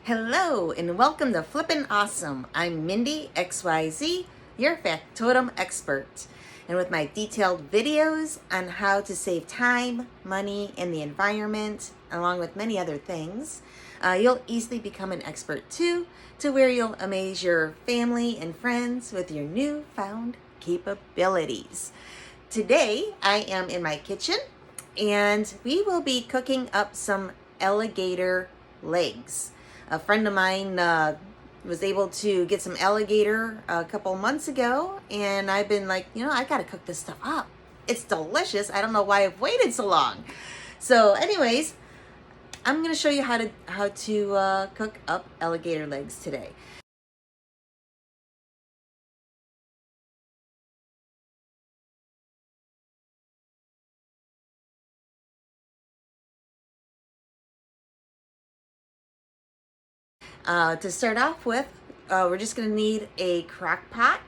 Hello and welcome to Flippin Awesome. I'm Mindy XYZ, your factotum expert. And with my detailed videos on how to save time, money, and the environment, along with many other things, you'll easily become an expert too, to where you'll amaze your family and friends with your newfound capabilities. Today, I am in my kitchen and we will be cooking up some alligator legs. A friend of mine was able to get some alligator a couple months ago, and I've been like, I gotta cook this stuff up. It's delicious. I don't know why I've waited so long. So anyways, I'm gonna show you how to cook up alligator legs today. To start off with, we're just going to need a crock pot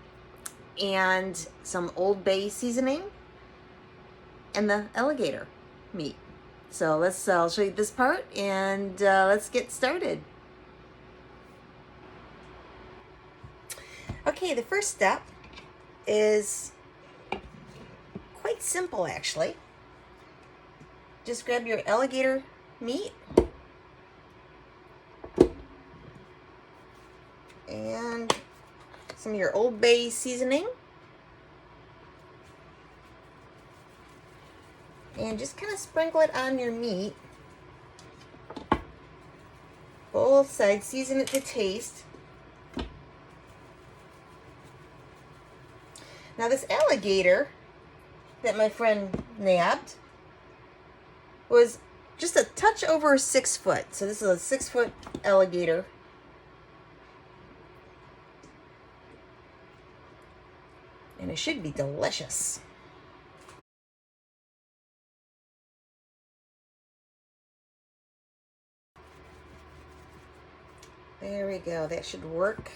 and some Old Bay seasoning and the alligator meat. So I'll show you this part and let's get started. Okay, the first step is quite simple actually. Just grab your alligator meat and some of your Old Bay seasoning, and just kind of sprinkle it on your meat. Both sides, season it to taste. Now this alligator that my friend nabbed was just a touch over 6 foot. So this is a 6 foot alligator. And it should be delicious. There we go, that should work.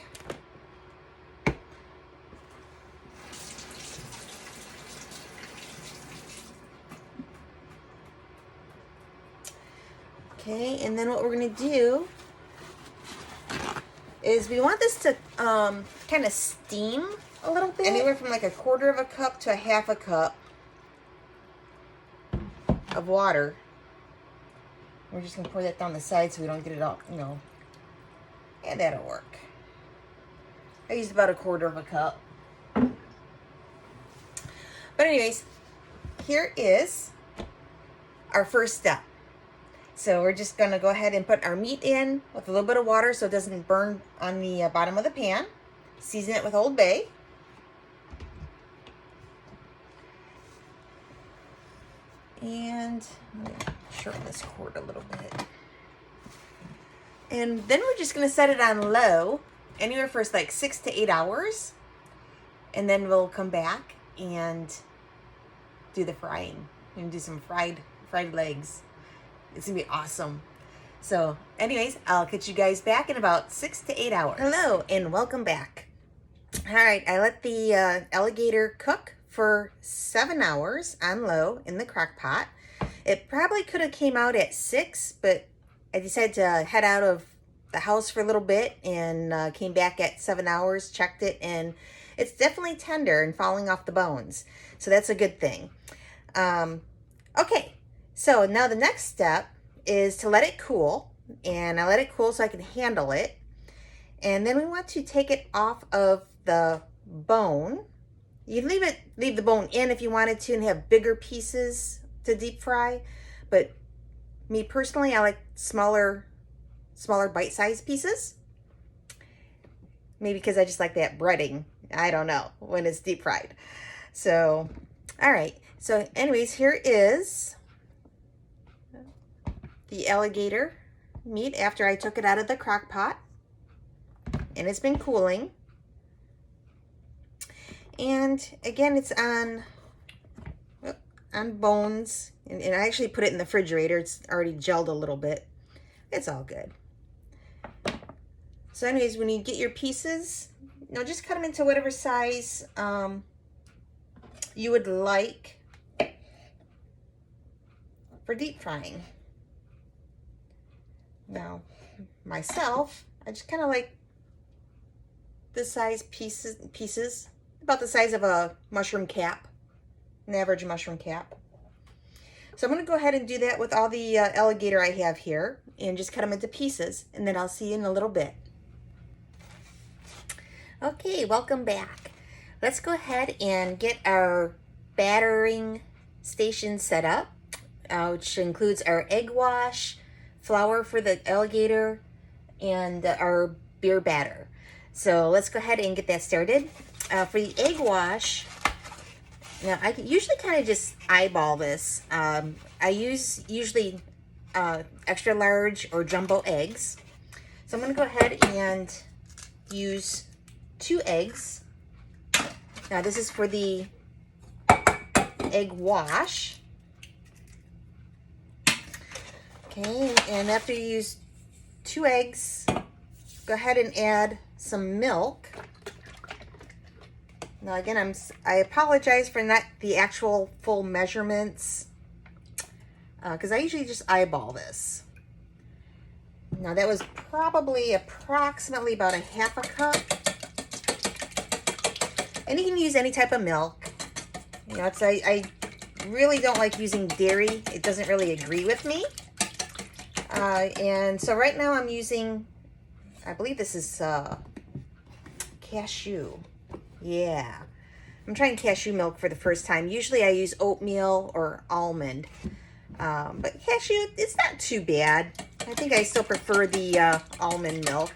Okay, and then what we're gonna do is we want this to kind of steam a little bit. Anywhere from like 1/4 of a cup to 1/2 a cup of water. We're just gonna pour that down the side so we don't get it all, Yeah, that'll work. I used about 1/4 of a cup. But anyways, here is our first step. So we're just gonna go ahead and put our meat in with a little bit of water so it doesn't burn on the bottom of the pan. Season it with Old Bay. And I'm gonna shorten this cord a little bit. And then we're just gonna set it on low, anywhere for like 6 to 8 hours. And then we'll come back and do the frying. We're gonna do some fried legs. It's gonna be awesome. So anyways, I'll catch you guys back in about 6 to 8 hours. Hello and welcome back. All right, I let the alligator cook for 7 hours on low in the crock pot. It probably could have came out at 6, but I decided to head out of the house for a little bit and came back at 7 hours, checked it, and it's definitely tender and falling off the bones. So that's a good thing. Okay, so now the next step is to let it cool, and I let it cool so I can handle it. And then we want to take it off of the bone. You leave the bone in if you wanted to and have bigger pieces to deep fry. But me personally, I like smaller bite-sized pieces. Maybe because I just like that breading. I don't know, when it's deep fried. So, all right. So anyways, here is the alligator meat after I took it out of the crock pot. And it's been cooling. And again, it's on bones. And I actually put it in the refrigerator. It's already gelled a little bit. It's all good. So anyways, when you get your pieces, just cut them into whatever size you would like for deep frying. Now, myself, I just kind of like this size pieces, about the size of a mushroom cap, an average mushroom cap. So I'm going to go ahead and do that with all the alligator I have here and just cut them into pieces, and then I'll see you in a little bit. Okay, welcome back. Let's go ahead and get our battering station set up, which includes our egg wash, flour for the alligator, and our beer batter. So let's go ahead and get that started. For the egg wash, now I usually kind of just eyeball this. I use usually extra large or jumbo eggs. So I'm going to go ahead and use 2 eggs. Now this is for the egg wash. Okay, and after you use 2 eggs, go ahead and add some milk. Now again, I apologize for not the actual full measurements, because I usually just eyeball this. Now that was probably approximately about a 1/2 cup. And you can use any type of milk. You know, I really don't like using dairy. It doesn't really agree with me. And so right now I'm using, I believe this is cashew. Yeah. I'm trying cashew milk for the first time. Usually I use oatmeal or almond. But cashew, it's not too bad. I think I still prefer the almond milk.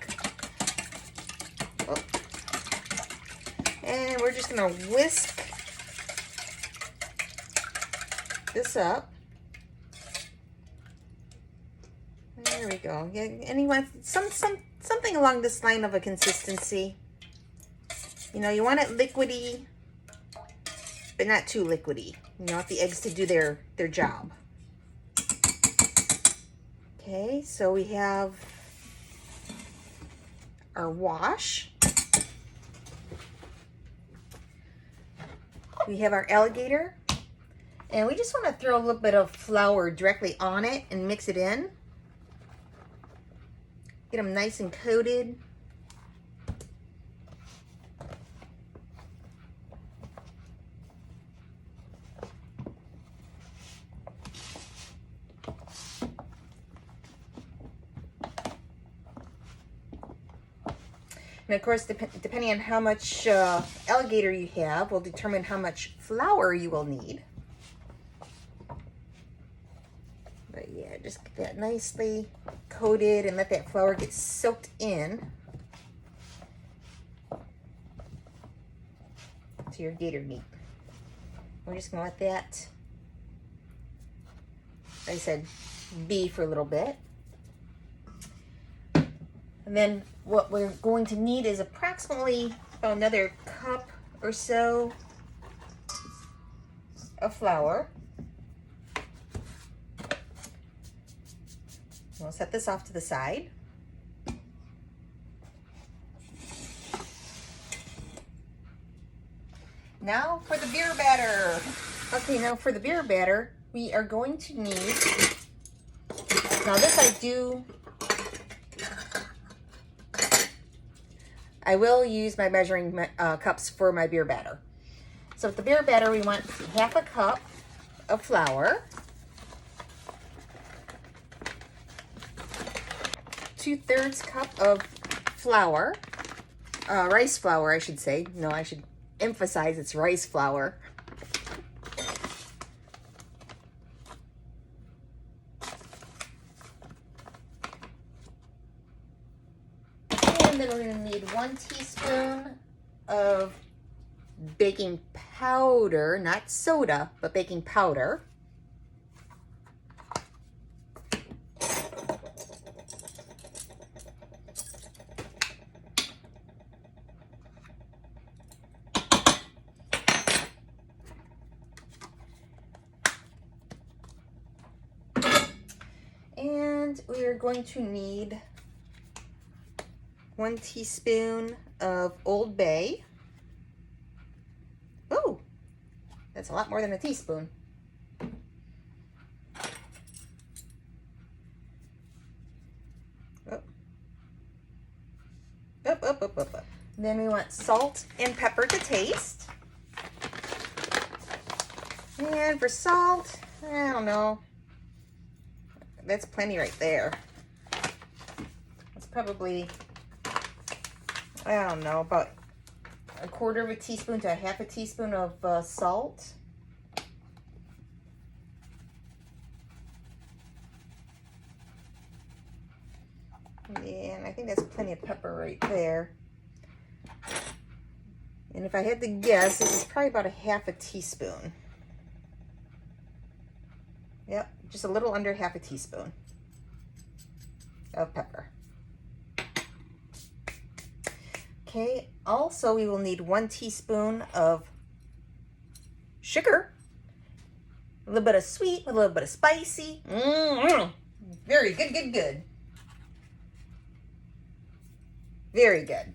Oh. And we're just going to whisk this up. There we go. Yeah, and you want something along this line of a consistency. You know, you want it liquidy, but not too liquidy. You want the eggs to do their job. Okay, so we have our wash. We have our alligator. And we just want to throw a little bit of flour directly on it and mix it in. Get them nice and coated. And of course, depending on how much alligator you have, will determine how much flour you will need. But yeah, just get that nicely coated and let that flour get soaked in to your gator meat. We're just gonna let that, like I said, be for a little bit. And then what we're going to need is approximately about another cup or so of flour. We'll set this off to the side. Now for the beer batter. Okay, now for the beer batter, we are going to need, now this I will use my measuring cups for my beer batter. So with the beer batter, we want 1/2 cup of flour, 2/3 cup of flour, rice flour, I should say. No, I should emphasize it's rice flour. And then we're going to need 1 teaspoon of baking powder, not soda, but baking powder. And we are going to need 1 teaspoon of Old Bay. Oh, that's a lot more than a teaspoon. up. Then we want salt and pepper to taste. And for salt, I don't know. That's plenty right there. It's probably, I don't know, about a quarter of a teaspoon to a half a teaspoon of salt. And I think that's plenty of pepper right there. And if I had to guess, this is probably about a half a teaspoon. Yep, just a little under half a teaspoon of pepper. Okay, also we will need 1 teaspoon of sugar. A little bit of sweet, a little bit of spicy. Very good, good, good. Very good.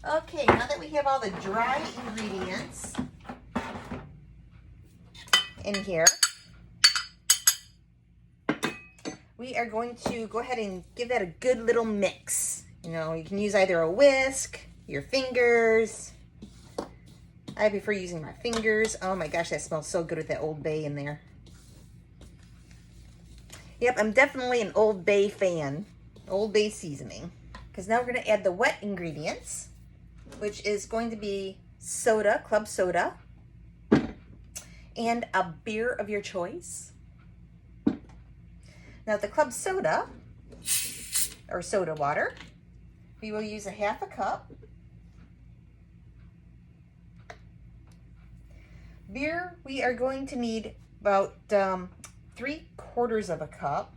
Okay, now that we have all the dry ingredients in here, we are going to go ahead and give that a good little mix. You know, you can use either a whisk, your fingers. I prefer using my fingers. Oh my gosh, that smells so good with that Old Bay in there. Yep, I'm definitely an Old Bay fan. Old Bay seasoning. Because now we're going to add the wet ingredients, which is going to be soda, club soda, and a beer of your choice. Now the club soda, or soda water, we will use a half a cup. Beer, we are going to need about 3/4 of a cup.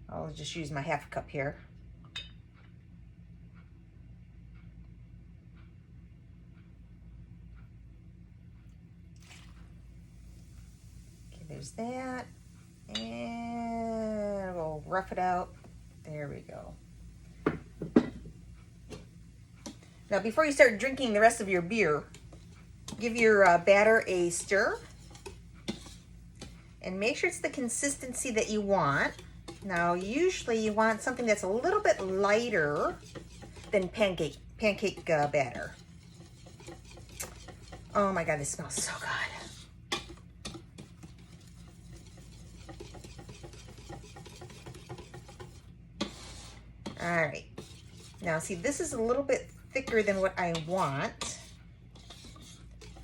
I'll just use my half a cup here. Okay, there's that. And we'll rough it out. There we go. Now, before you start drinking the rest of your beer, give your batter a stir. And make sure it's the consistency that you want. Now, usually you want something that's a little bit lighter than pancake batter. Oh my God, this smells so good. All right. Now, see, this is a little bit thicker than what I want.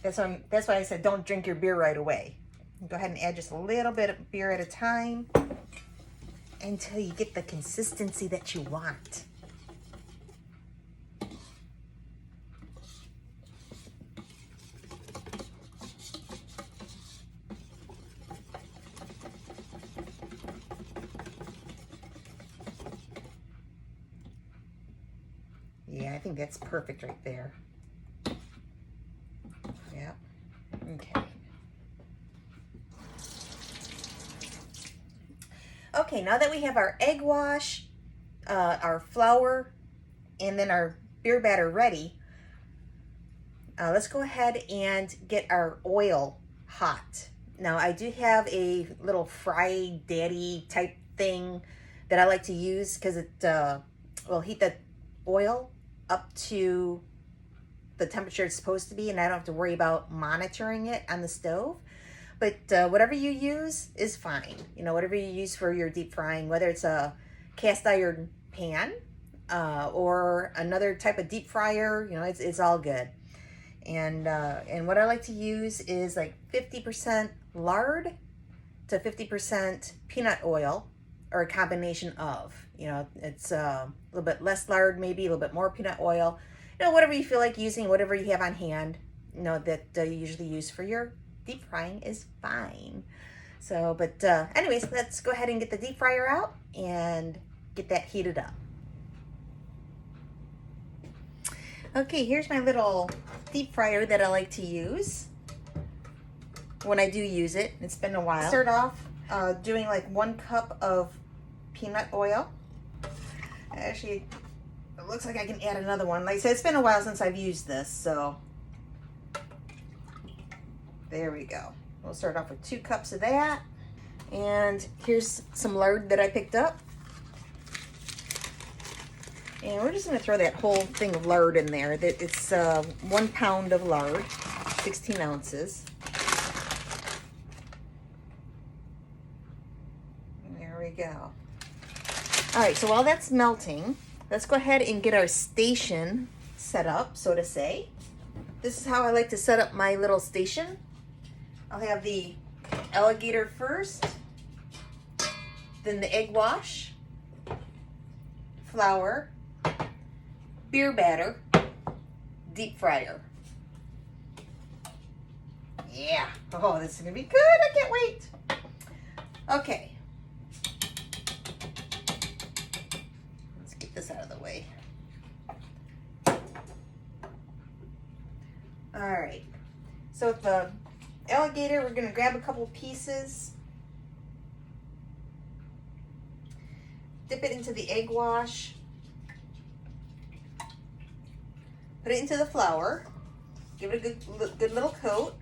That's why I said don't drink your beer right away. Go ahead and add just a little bit of beer at a time until you get the consistency that you want. Yeah, I think that's perfect right there. Yeah. Okay. Okay, now that we have our egg wash, our flour, and then our beer batter ready, let's go ahead and get our oil hot. Now, I do have a little fry daddy type thing that I like to use because it will heat the oil up to the temperature it's supposed to be, and I don't have to worry about monitoring it on the stove. But whatever you use is fine. You know, whatever you use for your deep frying, whether it's a cast iron pan or another type of deep fryer, you know, it's all good. And what I like to use is like 50% lard to 50% peanut oil, or a combination of. You know, it's a little bit less lard, maybe a little bit more peanut oil. You know, whatever you feel like using, whatever you have on hand, you know, that you usually use for your deep frying is fine. So, but anyways, let's go ahead and get the deep fryer out and get that heated up. Okay, here's my little deep fryer that I like to use when I do use it. It's been a while. Start off doing like 1 cup of peanut oil. Actually, it looks like I can add another one. Like I said, it's been a while since I've used this, so there we go. We'll start off with 2 cups of that. And here's some lard that I picked up. And we're just going to throw that whole thing of lard in there. It's 1 pound of lard, 16 ounces. There we go. All right, so while that's melting, let's go ahead and get our station set up, so to say. This is how I like to set up my little station. I'll have the Alligator first, then the egg wash, flour, beer batter, deep fryer. Yeah. Oh, this is going to be good. I can't wait. Okay. Let's get this out of the way. All right. So with the Alligator, we're going to grab a couple pieces, dip it into the egg wash, put it into the flour, give it a good little coat.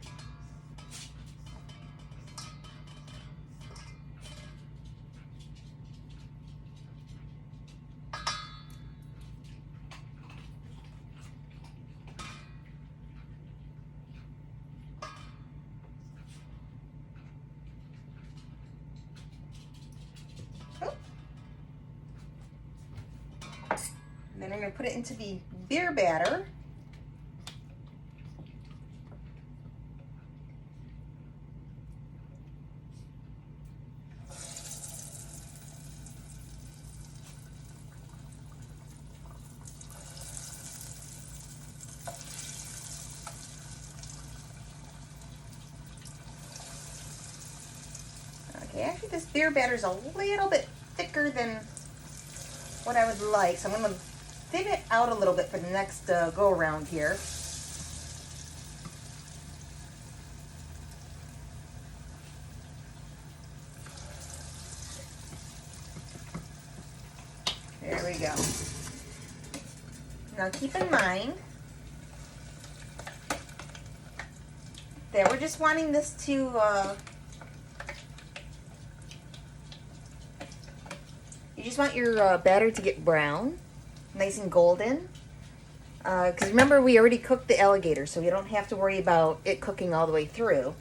And then I'm going to put it into the beer batter. Okay, actually this beer batter is a little bit thicker than what I would like, so I'm going to thin it out a little bit for the next go around here. There we go. Now keep in mind that we're just wanting this to you just want your batter to get brown, nice and golden. Because remember, we already cooked the Alligator, so you don't have to worry about it cooking all the way through.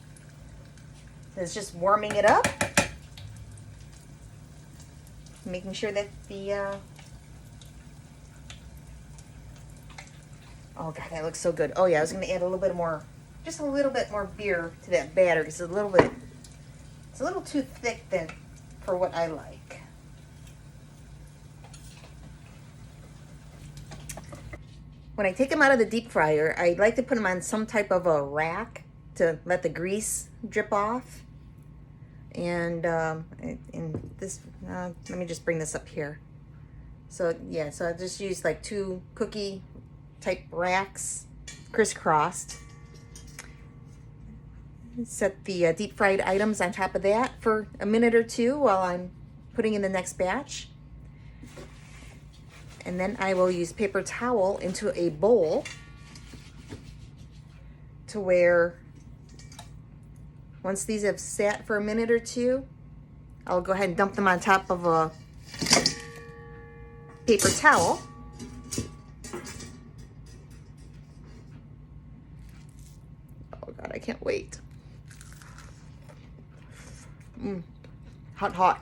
It's just warming it up, making sure that the oh god, that looks so good. Oh yeah, I was going to add a little bit more, just a little bit more beer to that batter because it's a little too thick then for what I like. When I take them out of the deep fryer, I like to put them on some type of a rack to let the grease drip off. And this, let me just bring this up here. So yeah, so I just use like 2 cookie type racks, crisscrossed. Set the deep fried items on top of that for a minute or 2 while I'm putting in the next batch. And then I will use paper towel into a bowl to where once these have sat for a minute or 2, I'll go ahead and dump them on top of a paper towel. Oh God, I can't wait. Hot, hot.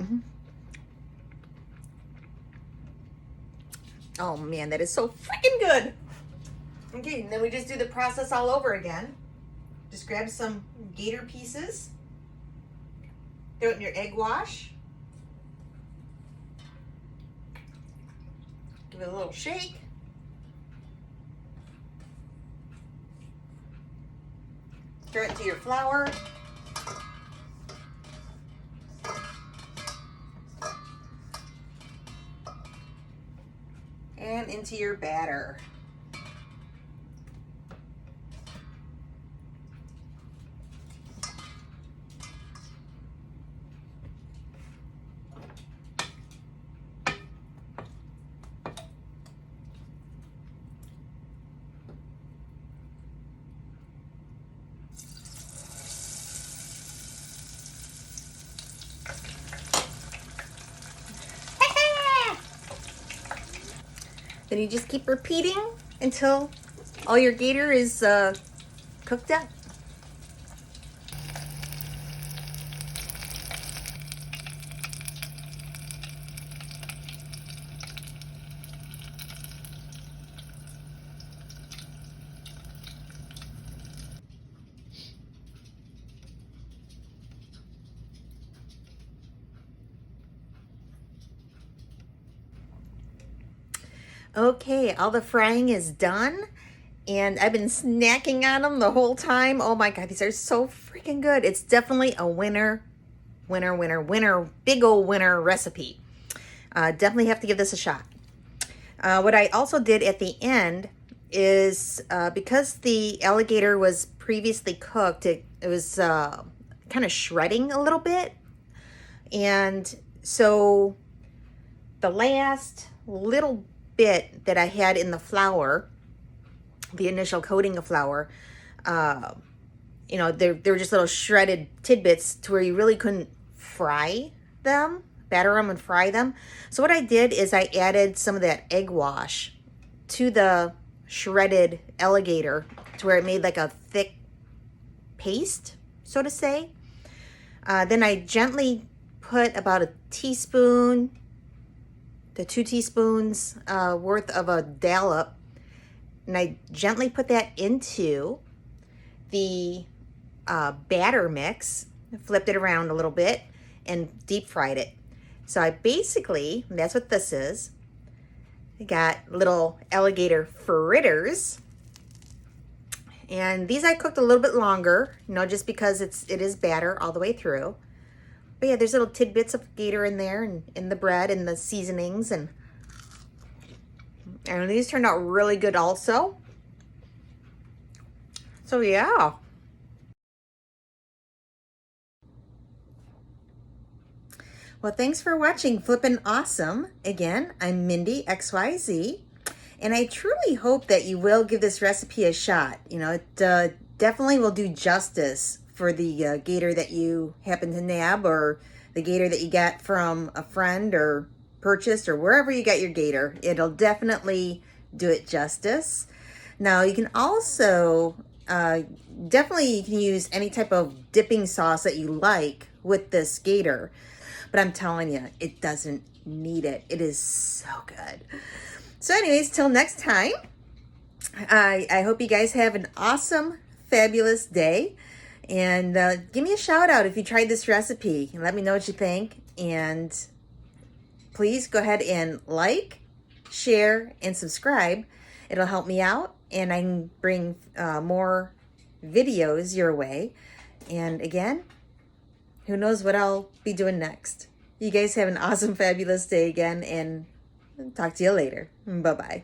Oh man, that is so freaking good. Okay, and then we just do the process all over again. Just grab some gator pieces, throw it in your egg wash, give it a little shake, throw it into your flour, and into your batter. Then you just keep repeating until all your gator is cooked up. Okay, all the frying is done, and I've been snacking on them the whole time. Oh my God, these are so freaking good. It's definitely a winner, big old winner recipe. Definitely have to give this a shot. What I also did at the end is, because the alligator was previously cooked, it was kind of shredding a little bit. And so the last little bit that I had in the flour, the initial coating of flour, you know, they're just little shredded tidbits to where you really couldn't fry them, batter them and fry them. So what I did is I added some of that egg wash to the shredded alligator to where it made like a thick paste, so to say. Then I gently put about a teaspoon to 2 teaspoons worth of a dollop, and I gently put that into the batter mix, flipped it around a little bit, and deep fried it. So I basically, that's what this is. I got little alligator fritters, and these I cooked a little bit longer, you know, just because it is batter all the way through. But yeah, there's little tidbits of gator in there, and in the bread and the seasonings, and these turned out really good also. So yeah. Well, thanks for watching Flippin Awesome. Again, I'm Mindy XYZ, and I truly hope that you will give this recipe a shot. You know, it definitely will do justice for the gator that you happen to nab, or the gator that you got from a friend or purchased, or wherever you got your gator. It'll definitely do it justice. Now, you can also definitely you can use any type of dipping sauce that you like with this gator, but I'm telling you, it doesn't need it. It is so good. So anyways, till next time, I hope you guys have an awesome, fabulous day. And give me a shout out if you tried this recipe, and let me know what you think. And please go ahead and like, share, and subscribe. It'll help me out, and I can bring more videos your way. And again, who knows what I'll be doing next. You guys have an awesome, fabulous day again, and talk to you later. Bye-bye.